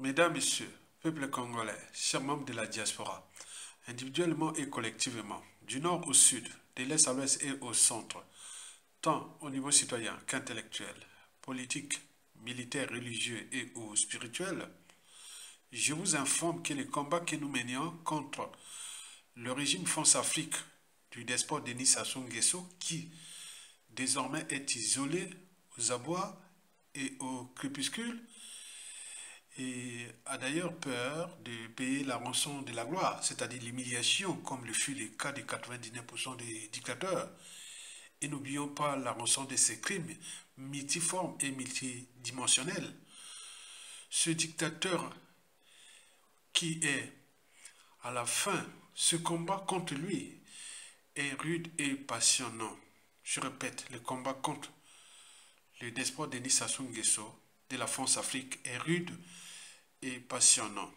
Mesdames, Messieurs, peuple congolais, chers membres de la diaspora, individuellement et collectivement, du nord au sud, de l'est à l'ouest et au centre, tant au niveau citoyen qu'intellectuel, politique, militaire, religieux et ou spirituel, je vous informe que les combats que nous menions contre le régime France-Afrique du despote Denis Sassou Nguesso, qui désormais est isolé aux abois et au crépuscule, et a d'ailleurs peur de payer la rançon de la gloire, c'est-à-dire l'humiliation, comme le fut le cas de 99% des dictateurs. Et n'oublions pas la rançon de ces crimes multiformes et multidimensionnels. Ce dictateur qui est, à la fin, ce combat contre lui est rude et passionnant. Je répète, le combat contre le despote Denis Sassou Nguesso de la France-Afrique est rude et passionnant.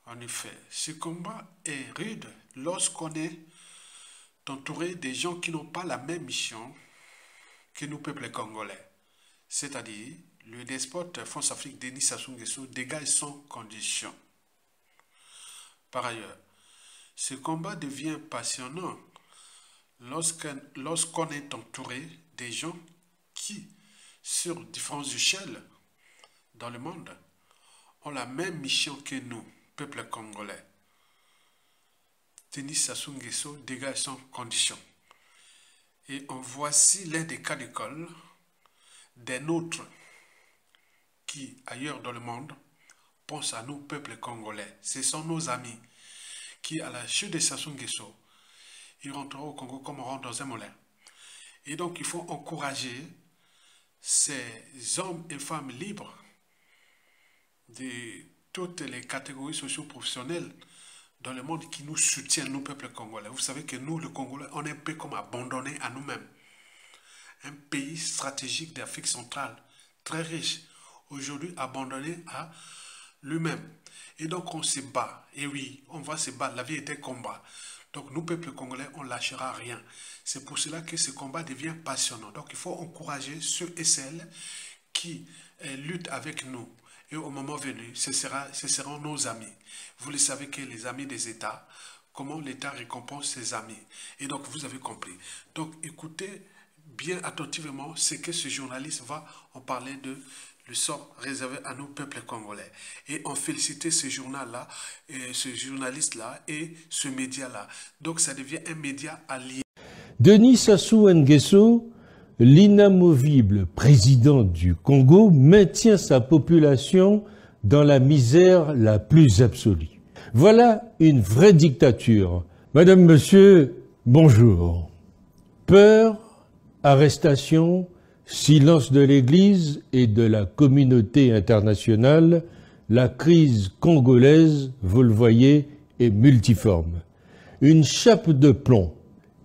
En effet, ce combat est rude lorsqu'on est entouré des gens qui n'ont pas la même mission que nous, peuple congolais. C'est-à-dire, le despote France-Afrique Denis Sassou Nguesso dégage sans condition. Par ailleurs, ce combat devient passionnant lorsqu'on est entouré des gens qui, sur différentes échelles dans le monde, ont la même mission que nous, peuple congolais. Denis Sassou Nguesso dégage sans condition. Et voici l'un des cas d'école des nôtres qui, ailleurs dans le monde, pensent à nous, peuple congolais. Ce sont nos amis qui, à la chute de Sassou Nguesso, ils rentreront au Congo comme on rentre dans un moulin. Et donc, il faut encourager ces hommes et femmes libres de toutes les catégories socio-professionnelles dans le monde qui nous soutiennent, nous, peuple congolais. Vous savez que nous, le Congolais, on est un peu comme abandonnés à nous-mêmes. Un pays stratégique d'Afrique centrale, très riche, aujourd'hui abandonné à lui-même. Et donc, on se bat. Et oui, on va se battre. La vie est un combat. Donc, nous, peuple congolais, on ne lâchera rien. C'est pour cela que ce combat devient passionnant. Donc, il faut encourager ceux et celles qui luttent avec nous. Et au moment venu, ce seront nos amis. Vous le savez que les amis des États, comment l'État récompense ses amis. Et donc, vous avez compris. Donc, écoutez bien attentivement ce que ce journaliste va en parler de le sort réservé à nos peuples congolais. Et on félicite ce journal-là, ce journaliste-là et ce média-là. Donc, ça devient un média allié. Denis Sassou Nguesso, l'inamovible président du Congo, maintient sa population dans la misère la plus absolue. Voilà une vraie dictature. Madame, Monsieur, bonjour. Peur, arrestation, silence de l'Église et de la communauté internationale, la crise congolaise, vous le voyez, est multiforme. Une chape de plomb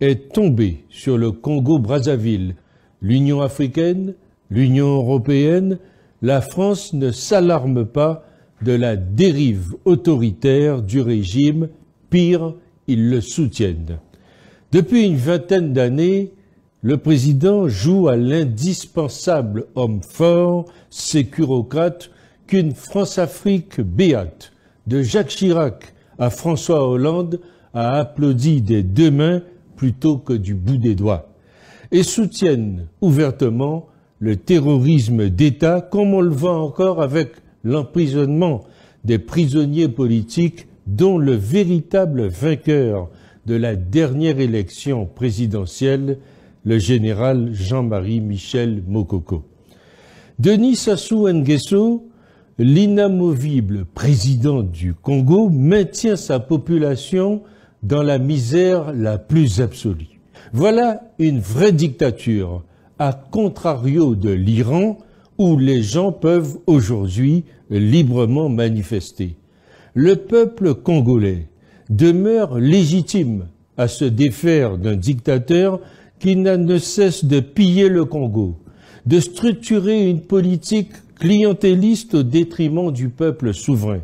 est tombée sur le Congo-Brazzaville. L'Union africaine, l'Union européenne, la France ne s'alarme pas de la dérive autoritaire du régime, pire, ils le soutiennent. Depuis une vingtaine d'années, le président joue à l'indispensable homme fort, sécurocrate, qu'une France-Afrique béate, de Jacques Chirac à François Hollande, a applaudi des deux mains plutôt que du bout des doigts, et soutiennent ouvertement le terrorisme d'État, comme on le voit encore avec l'emprisonnement des prisonniers politiques dont le véritable vainqueur de la dernière élection présidentielle, le général Jean-Marie Michel Mokoko. Denis Sassou Nguesso, l'inamovible président du Congo, maintient sa population dans la misère la plus absolue. Voilà une vraie dictature, à contrario de l'Iran, où les gens peuvent aujourd'hui librement manifester. Le peuple congolais demeure légitime à se défaire d'un dictateur qui n'a de cesse de piller le Congo, de structurer une politique clientéliste au détriment du peuple souverain.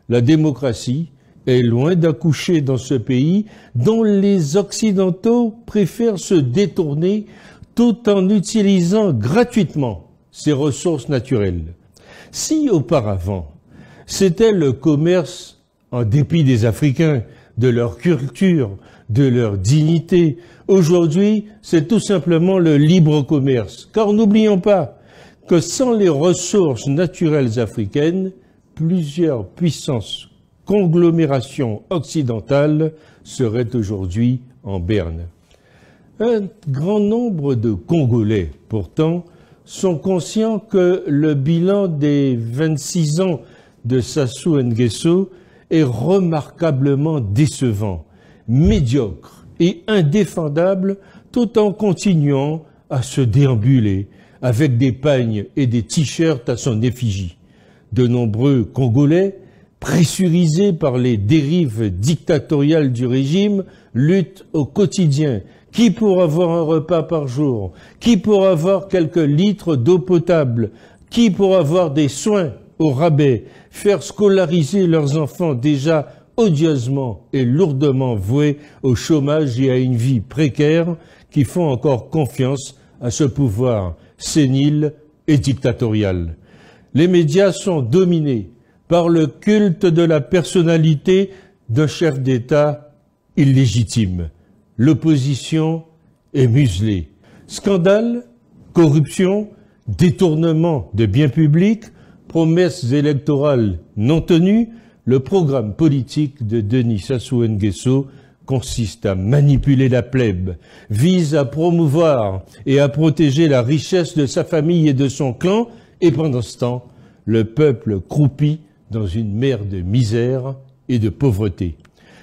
La démocratie est loin d'accoucher dans ce pays dont les Occidentaux préfèrent se détourner tout en utilisant gratuitement ses ressources naturelles. Si auparavant, C'était le commerce en dépit des Africains, de leur culture, de leur dignité. Aujourd'hui, c'est tout simplement le libre commerce. Car n'oublions pas que sans les ressources naturelles africaines, plusieurs puissances, conglomérations occidentales seraient aujourd'hui en berne. Un grand nombre de Congolais, pourtant, sont conscients que le bilan des 26 ans de Sassou Nguesso est remarquablement décevant, médiocre et indéfendable, tout en continuant à se déambuler avec des pagnes et des t-shirts à son effigie. De nombreux Congolais, pressurisés par les dérives dictatoriales du régime, luttent au quotidien. Qui pour avoir un repas par jour? Qui pour avoir quelques litres d'eau potable? Qui pour avoir des soins au rabais? Faire scolariser leurs enfants déjà odieusement et lourdement voués au chômage et à une vie précaire qui font encore confiance à ce pouvoir sénile et dictatorial. Les médias sont dominés par le culte de la personnalité d'un chef d'État illégitime. L'opposition est muselée. Scandale, corruption, détournement de biens publics, promesses électorales non tenues, le programme politique de Denis Sassou Nguesso consiste à manipuler la plèbe, vise à promouvoir et à protéger la richesse de sa famille et de son clan, et pendant ce temps, le peuple croupit dans une mer de misère et de pauvreté.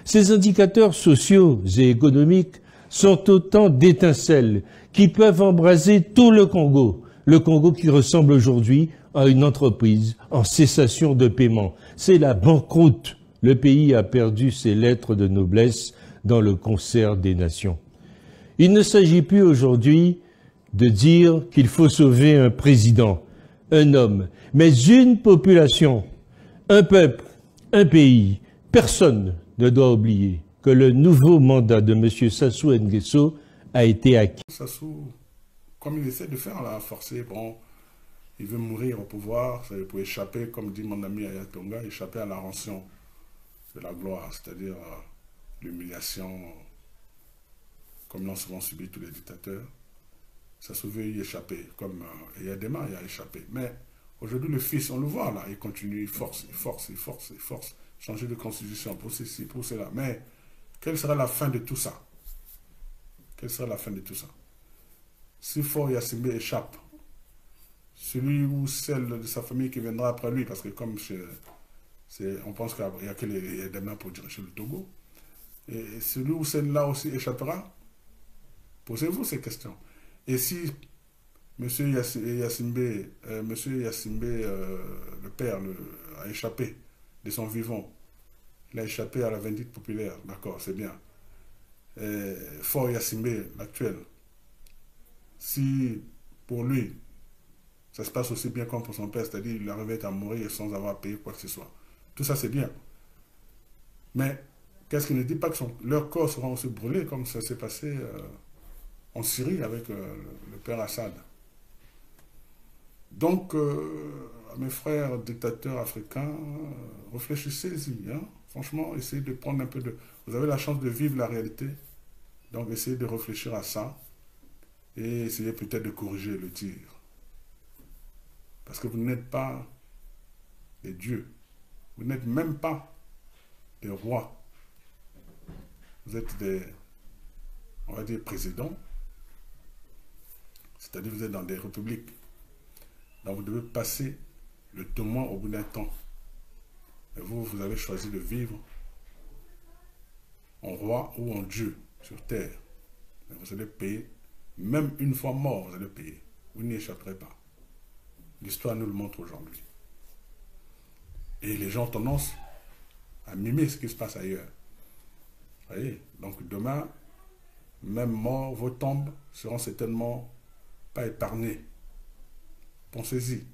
Ces indicateurs sociaux et économiques sont autant d'étincelles qui peuvent embraser tout le Congo qui ressemble aujourd'hui à une entreprise en cessation de paiement. C'est la banqueroute. Le pays a perdu ses lettres de noblesse dans le concert des nations. Il ne s'agit plus aujourd'hui de dire qu'il faut sauver un président, un homme, mais une population, un peuple, un pays. Personne ne doit oublier que le nouveau mandat de M. Sassou Nguesso a été acquis. Sassou, comme il essaie de faire là, forcer, bon, il veut mourir au pouvoir, pour échapper, comme dit mon ami Ayatonga, échapper à la rançon de la gloire, c'est-à-dire l'humiliation, comme l'ont souvent subi tous les dictateurs. Sassou veut y échapper, comme Eyadema y a échappé. Mais aujourd'hui, le fils, on le voit là, il continue, il force, changer de constitution pour ceci, pour cela. Mais quelle sera la fin de tout ça? Quelle sera la fin de tout ça? Si Faure Gnassingbé échappe, celui ou celle de sa famille qui viendra après lui, parce que comme on pense qu'il n'y a que les Eyadema pour diriger le Togo, et celui ou celle-là aussi échappera, posez-vous ces questions. Et si M. Gnassingbé, le père, a échappé de son vivant, il a échappé à la vindicte populaire, d'accord, c'est bien. Faure Gnassingbé, l'actuel, si pour lui, ça se passe aussi bien comme pour son père, c'est-à-dire qu'il arrivait à mourir sans avoir payé quoi que ce soit. Tout ça, c'est bien. Mais qu'est-ce qu'il ne dit pas que leurs corps seront aussi brûlés, comme ça s'est passé en Syrie avec le père Assad. Donc, à mes frères dictateurs africains, réfléchissez-y. Hein? Franchement, essayez de prendre un peu de... Vous avez la chance de vivre la réalité, donc essayez de réfléchir à ça et essayez peut-être de corriger le tir. Parce que vous n'êtes pas des dieux. Vous n'êtes même pas des rois. Vous êtes des, on va dire, présidents. C'est-à-dire vous êtes dans des républiques. Donc vous devez passer le témoin au bout d'un temps. Et vous, vous avez choisi de vivre en roi ou en Dieu sur terre. Et vous allez payer, même une fois mort, vous allez payer. Vous n'y échapperez pas. L'histoire nous le montre aujourd'hui. Et les gens ont tendance à mimer ce qui se passe ailleurs. Vous voyez? Donc demain, même mort, vos tombes seront certainement pas épargnées. Pensez-y.